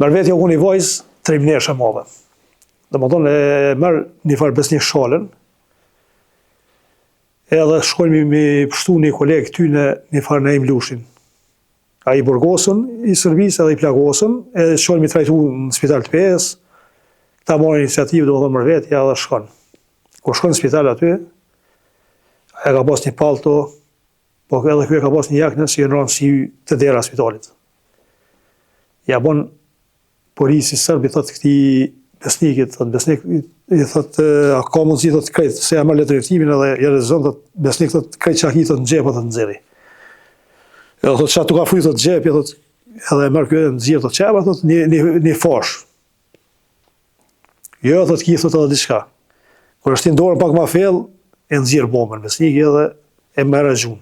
Mërvetja unë i vajzë 3 mneshe madhe. Domethënë e merr një farë besnik shalën, edhe shkojmë me pështu një kolegë këty në një farë në Lushin. A i burgosën, i servisë edhe i plagosën, edhe shkojmë i trajtu në spital të PS, ta marrë iniciativë domethënë mërvetja edhe shkon. Kur shkon në spital aty, e ka pas një palto, po edhe kjo e ka pas një jaknë që i rënë si të dera spitalit. Ja bon polisi sërbi thotë këtij besnikit, thotë besnik i thotë a ka mundësi thotë krejt se ja merr letërtimin edhe ja rezon thotë besnik thotë krejt çaki thotë në xhep thotë nxjerri. Edhe thotë çatu ka fryt thotë xhepi thotë edhe e merr ky nxjerr thotë çapa thotë një fosh. Jo thotë ki thotë edhe diçka. Kur është në dorën pak më fell e nxjerr bombën besniki edhe e merr gjun.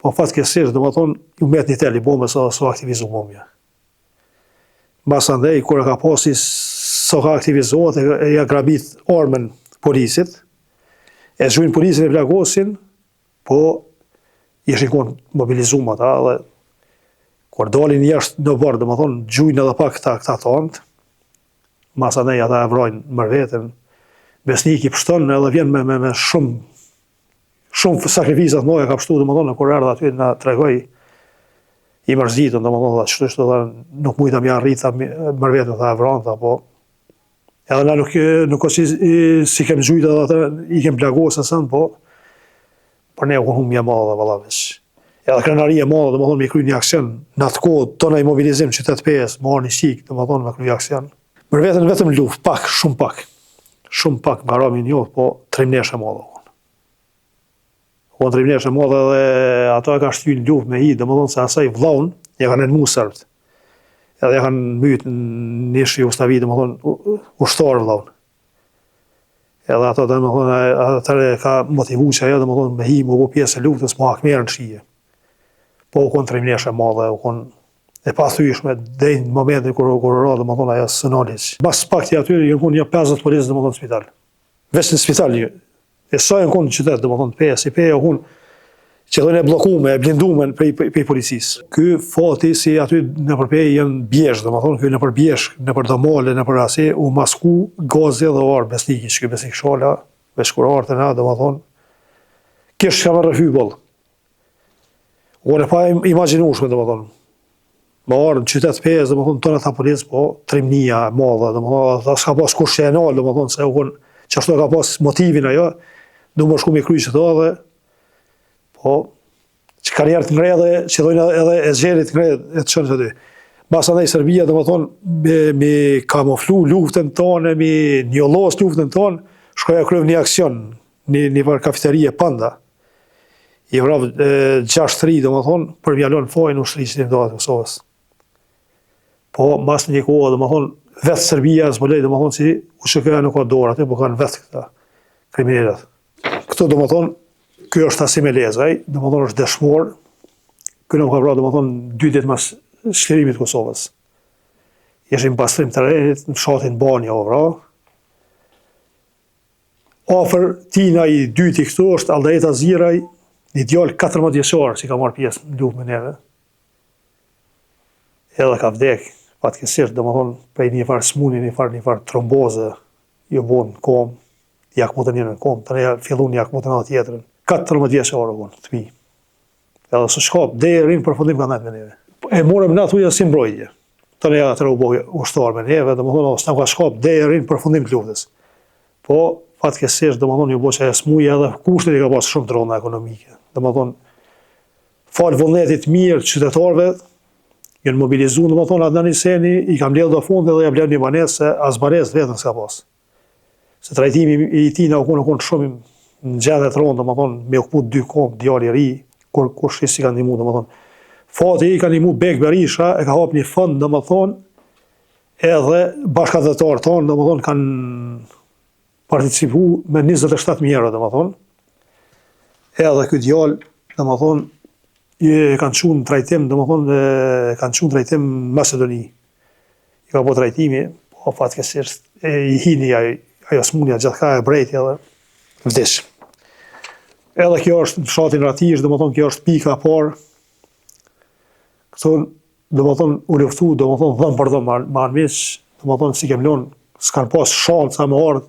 Po fatkeqësisht domethënë ju met një tel i bombës ose aktivizu bombja. Mbas andej, kur e ka pasi so ka aktivizohet e ja grabit armën polisit, e zhujnë polisin e plagosin, po ishin kon mobilizum ata dhe kur dalin jashtë në bërë, domethënë gjujnë edhe pak këta tanët, mbas andej ata e vrojnë mërvetën, besniki pështon edhe vjen me shumë sakrificat moja ka pështu, domethënë kur erdha aty na tregoi i mërzitën, domethënë dha çështë është nuk mujta më arrita mërvetën tha vran tha po. Edhe na nuk si kem gjujtë edhe atë i kem plagosën sen, po për ne u humbja madhe valla veç. Edhe krenaria madhe domethënë me kry një aksion në atë kohë tona i mobilizim qytet PS, marrni sik domethënë me kry aksion. Mërvetën vetëm luftë, pak, shumë pak. Shumë pak mbarami një, po 3 mneshe madhe. Po 3 mneshe madhe dhe ato e ka shtyjnë luftë me i, domethënë se asaj vllaun ja kanë nënmu serbët. Edhe ja kanë mbyt në nish Jugosllavi, domethënë ushtar vllaun. Edhe ato domethënë atëre ka motivuar që ajo domethënë me hi më bë pjesë e luftës më hakmerë në shije. Po u kon 3 mneshe madhe, u kon e pathyeshme deri në momentin kur ra domethënë ajo Sonolis. Mbas pakti aty janë kon 50 policë domethënë në spital. Veç në spital e sa janë kon në qytet domethënë PS, PSI unë që thonë e bllokuar, e blinduar prej policisë. Ky fati si aty në përpej janë bjesh, domethënë ky nëpër bjesh, nëpër domale, nëpër asi u masku gazi dhe or besniki, që ky besnik shala, me shkurarte na domethënë kish ka rrëfy boll. Unë pa imagjinueshme domethënë. Ma orë në qytet PS, domethënë tonë ata policë, po trimnia e madhe, domethënë ata s'ka pas kush që e nal, domethënë se unë çashtu ka pas motivin ajo, du më shku me kryq çdo dhe po që karrierë të ngre dhe që dojnë edhe e zgjerit ngre e të qënë aty. Mbas andaj Serbia domethënë me kamuflu luftën tonë, me njollos luftën tonë, shkoja kryv një aksion, një var kafeterie Panda. I vrav 6-3 domethënë për mjalon fojnë ushtrisë të Kosovës. Po mbas një kohë domethënë vetë Serbia zbuloi domethënë si USHK nuk ka dorë aty, po kanë vetë këta kriminalet. Këto domethënë ky është Asimelezaj, domethënë është dëshmor. Ky nuk ka vrarë domethënë 2 ditë mas shlirimit të Kosovës. Ishim pastrim të rejt, në fshatin Banja o vra. Afër tina i dyti këtu është Aldajeta Ziraj, një djalë 14 vjeçar që ka marrë pjesë në luftë me neve. Edhe ka vdek, fatkeqësisht domethënë prej një farë smuni, një farë tromboze, ju bon kom, jakmutën në kom, tani fillon jakmutën atë tjetrën. 14 vjeçar u bon, të mi. Edhe së shkap deri në përfundim ka ndajt me neve. E morëm natë uja si mbrojtje. Tani atëra u bë ushtar me neve, domethënë s'na ka shkap deri në përfundim të luftës. Po fatkeqësisht domethënë ju bë që smuja edhe kushtet i ka pas shumë të rënda ekonomike. Domethënë fal vullnetit mirë qytetarëve janë mobilizuar domethënë atë niseni i kam mbledhur do fundi dhe ja blen një banesë se as banesë vetëm s'ka pas. Se trajtimi i tij na u kon shumë në gjendje të rënda, domethënë me okupu 2 kom djalë i ri, kur kush si kanë ndihmuar domethënë. Fati i ka ndihmuar Bek Berisha, e ka hap një fond domethënë edhe bashkëdhëtar tonë domethënë kanë participuar me 27.000 euro domethënë. Edhe ky djalë domethënë i kanë çuar në trajtim, domethënë kanë çuar trajtim në Macedoni. I ka bërë trajtimi, po fatkeqësisht i hini ajo smundja gjithka e brejti edhe vdes. Edhe kjo është në fshatin Ratish, domethënë kjo është pika e parë. Këto do më thonë u luftu, do më thonë dhëmë për dhëmë ma në miq, do më thonë si kem lonë, s'kan pas shalë sa me ardhë,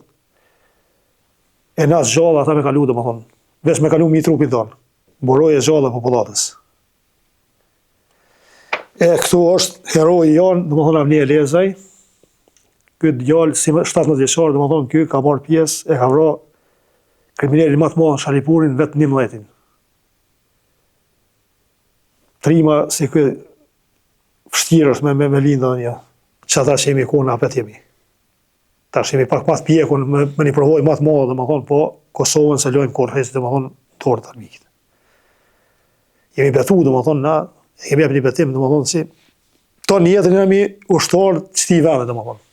e nas gjallë ata me kalu, do më thonë, veç me kalu mi trupin tonë, buroj e gjallë e popullatës. E këtu është heroi janë, do më thonë Avni Elezaj, këtë djallë si 17 vjeçar, do më thonë ky ka marrë pjesë, e ka vra kriminalin më të madh Shalipurin vetë 11. Trima si ky vështirë është me lindë një, që ata që jemi kona apet jemi. Ta që jemi pak matë pjekun, me një provoj matë madhe, dhe më thonë, po Kosovën se lojmë kur hejtë, dhe më thonë, torë të armikit. Jemi betu, dhe më thonë, na, jemi jep një betim, dhe më thonë, si, ta njetën jemi ushtarë qëti vene, dhe më thonë.